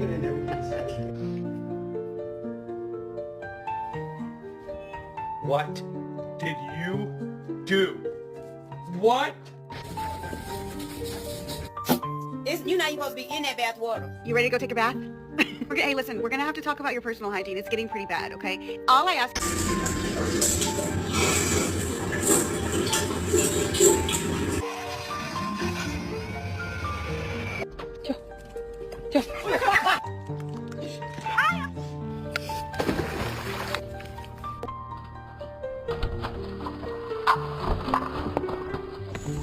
get in there with this. What did you do? What? You're not supposed to be in that bath water. You ready to go take a bath? Okay, hey, listen, we're gonna have to talk about your personal hygiene. It's getting pretty bad, okay? All I ask... Joe.